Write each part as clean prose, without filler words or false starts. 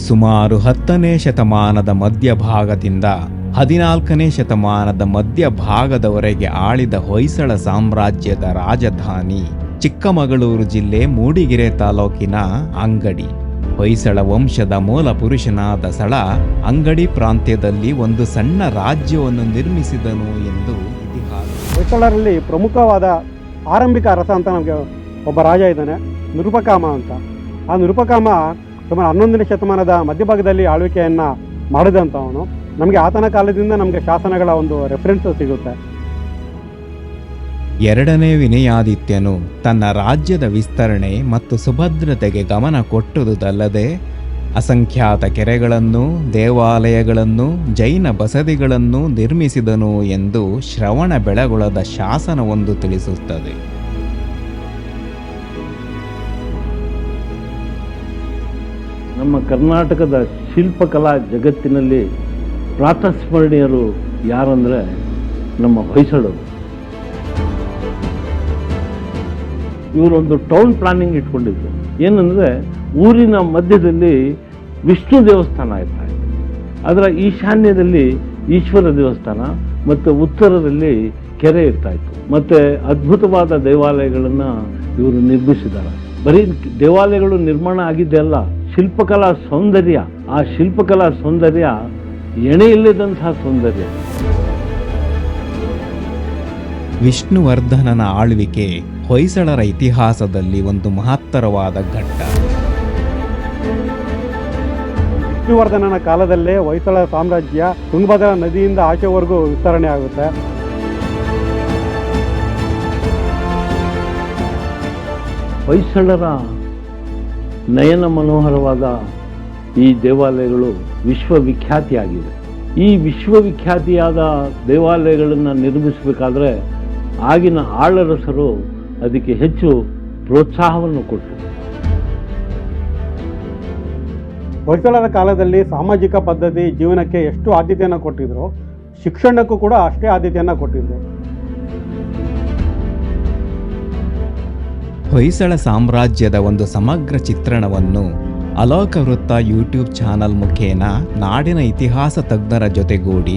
ಸುಮಾರು 10ನೇ ಶತಮಾನದ ಮಧ್ಯಭಾಗದಿಂದ 14ನೇ ಶತಮಾನದ ಮಧ್ಯಭಾಗದವರೆಗೆ ಆಳಿದ ಹೊಯ್ಸಳ ಸಾಮ್ರಾಜ್ಯದ ರಾಜಧಾನಿ ಚಿಕ್ಕಮಗಳೂರು ಜಿಲ್ಲೆ ಮೂಡಿಗೆರೆ ತಾಲೂಕಿನ ಅಂಗಡಿ. ಹೊಯ್ಸಳ ವಂಶದ ಮೂಲ ಪುರುಷನಾದ ಸಳ ಅಂಗಡಿ ಪ್ರಾಂತ್ಯದಲ್ಲಿ ಒಂದು ಸಣ್ಣ ರಾಜ್ಯವನ್ನು ನಿರ್ಮಿಸಿದನು ಎಂದು ಇತಿಹಾಸ. ಹೊಯ್ಸಳರಲ್ಲಿ ಪ್ರಮುಖವಾದ ಆರಂಭಿಕ ಅರಸ ಅಂತ ನಮಗೆ ಒಬ್ಬ ರಾಜ ಇದ್ದಾನೆ, ನಿರುಪಕಾಮ ಅಂತ. ಆ ನಿರುಪಕಾಮ ಸುಮಾರು 11ನೇ ಶತಮಾನದ ಮಧ್ಯಭಾಗದಲ್ಲಿ ಆಳ್ವಿಕೆಯನ್ನು ಮಾಡಿದಂಥವನು. ನಮಗೆ ಆತನ ಕಾಲದಿಂದ ನಮಗೆ ಶಾಸನಗಳ ಒಂದು ರೆಫರೆನ್ಸ್ ಸಿಗುತ್ತೆ. ಎರಡನೇ ವಿನಯಾದಿತ್ಯನು ತನ್ನ ರಾಜ್ಯದ ವಿಸ್ತರಣೆ ಮತ್ತು ಸುಭದ್ರತೆಗೆ ಗಮನ ಕೊಟ್ಟುದಲ್ಲದೆ ಅಸಂಖ್ಯಾತ ಕೆರೆಗಳನ್ನು, ದೇವಾಲಯಗಳನ್ನು, ಜೈನ ಬಸದಿಗಳನ್ನು ನಿರ್ಮಿಸಿದನು ಎಂದು ಶ್ರವಣಬೆಳಗೊಳದ ಶಾಸನವೊಂದು ತಿಳಿಸುತ್ತದೆ. ನಮ್ಮ ಕರ್ನಾಟಕದ ಶಿಲ್ಪಕಲಾ ಜಗತ್ತಿನಲ್ಲಿ ಪ್ರಾತಸ್ಮರಣೀಯರು ಯಾರಂದರೆ ನಮ್ಮ ಹೊಯ್ಸಳರು. ಇವರೊಂದು ಟೌನ್ ಪ್ಲಾನಿಂಗ್ ಇಟ್ಕೊಂಡಿದ್ರು. ಏನಂದರೆ ಊರಿನ ಮಧ್ಯದಲ್ಲಿ ವಿಷ್ಣು ದೇವಸ್ಥಾನ ಇರ್ತಾ ಇತ್ತು, ಅದರ ಈಶಾನ್ಯದಲ್ಲಿ ಈಶ್ವರ ದೇವಸ್ಥಾನ ಮತ್ತು ಉತ್ತರದಲ್ಲಿ ಕೆರೆ ಇರ್ತಾ ಇತ್ತು. ಮತ್ತು ಅದ್ಭುತವಾದ ದೇವಾಲಯಗಳನ್ನು ಇವರು ನಿರ್ಮಿಸಿದ್ದಾರೆ. ಬರೀ ದೇವಾಲಯಗಳು ನಿರ್ಮಾಣ ಆಗಿದ್ದೇ ಅಲ್ಲ, ಶಿಲ್ಪಕಲಾ ಸೌಂದರ್ಯ, ಆ ಶಿಲ್ಪಕಲಾ ಸೌಂದರ್ಯ ಎಣೆಯಿಲ್ಲದಂತಹ ಸೌಂದರ್ಯ. ವಿಷ್ಣುವರ್ಧನನ ಆಳ್ವಿಕೆ ಹೊಯ್ಸಳರ ಇತಿಹಾಸದಲ್ಲಿ ಒಂದು ಮಹತ್ತರವಾದ ಘಟ್ಟ. ವಿಷ್ಣುವರ್ಧನನ ಕಾಲದಲ್ಲೇ ಹೊಯ್ಸಳ ಸಾಮ್ರಾಜ್ಯ ತುಂಗಭದ್ರಾ ನದಿಯಿಂದ ಆಚೆವರೆಗೂ ವಿಸ್ತರಣೆ ಆಗುತ್ತೆ. ಹೊಯ್ಸಳರ ನಯನ ಮನೋಹರವಾದ ಈ ದೇವಾಲಯಗಳು ವಿಶ್ವವಿಖ್ಯಾತಿಯಾಗಿವೆ. ಈ ವಿಶ್ವವಿಖ್ಯಾತಿಯಾದ ದೇವಾಲಯಗಳನ್ನು ನಿರ್ಮಿಸಬೇಕಾದ್ರೆ ಆಗಿನ ಆಳರಸರು ಅದಕ್ಕೆ ಹೆಚ್ಚು ಪ್ರೋತ್ಸಾಹವನ್ನು ಕೊಟ್ಟರು. ಹೊಯ್ಸಳರ ಕಾಲದಲ್ಲಿ ಸಾಮಾಜಿಕ ಪದ್ಧತಿ ಜೀವನಕ್ಕೆ ಎಷ್ಟು ಆದ್ಯತೆಯನ್ನು ಕೊಟ್ಟಿದ್ರು, ಶಿಕ್ಷಣಕ್ಕೂ ಕೂಡ ಅಷ್ಟೇ ಆದ್ಯತೆಯನ್ನು ಕೊಟ್ಟಿದ್ರು. ಹೊಯ್ಸಳ ಸಾಮ್ರಾಜ್ಯದ ಒಂದು ಸಮಗ್ರ ಚಿತ್ರಣವನ್ನು ಅಲೋಕವೃತ್ತ ಯೂಟ್ಯೂಬ್ ಚಾನಲ್ ಮುಖೇನ ನಾಡಿನ ಇತಿಹಾಸ ತಜ್ಞರ ಜೊತೆಗೂಡಿ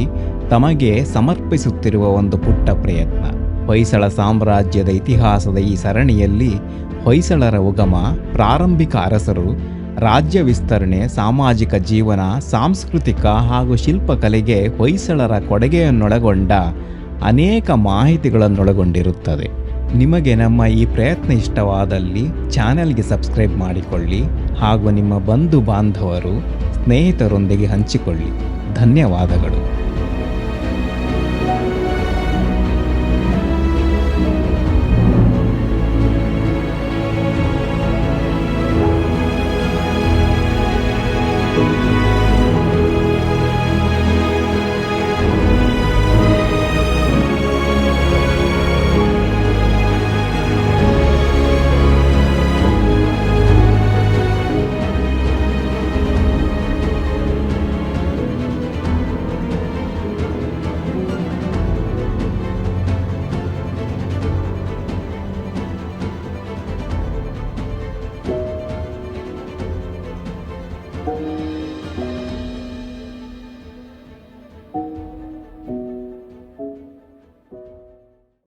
ತಮಗೆ ಸಮರ್ಪಿಸುತ್ತಿರುವ ಒಂದು ಪುಟ್ಟ ಪ್ರಯತ್ನ. ಹೊಯ್ಸಳ ಸಾಮ್ರಾಜ್ಯದ ಇತಿಹಾಸದ ಈ ಸರಣಿಯಲ್ಲಿ ಹೊಯ್ಸಳರ ಉಗಮ, ಪ್ರಾರಂಭಿಕ ಅರಸರು, ರಾಜ್ಯ ವಿಸ್ತರಣೆ, ಸಾಮಾಜಿಕ ಜೀವನ, ಸಾಂಸ್ಕೃತಿಕ ಹಾಗೂ ಶಿಲ್ಪಕಲೆಗೆ ಹೊಯ್ಸಳರ ಕೊಡುಗೆಯನ್ನೊಳಗೊಂಡ ಅನೇಕ ಮಾಹಿತಿಗಳನ್ನೊಳಗೊಂಡಿರುತ್ತದೆ. ನಿಮಗೆ ನಮ್ಮ ಈ ಪ್ರಯತ್ನ ಇಷ್ಟವಾದಲ್ಲಿ ಚಾನೆಲ್ಗೆ ಸಬ್ಸ್ಕ್ರೈಬ್ ಮಾಡಿಕೊಳ್ಳಿ ಹಾಗೂ ನಿಮ್ಮ ಬಂಧು ಬಾಂಧವರು, ಸ್ನೇಹಿತರೊಂದಿಗೆ ಹಂಚಿಕೊಳ್ಳಿ. ಧನ್ಯವಾದಗಳು.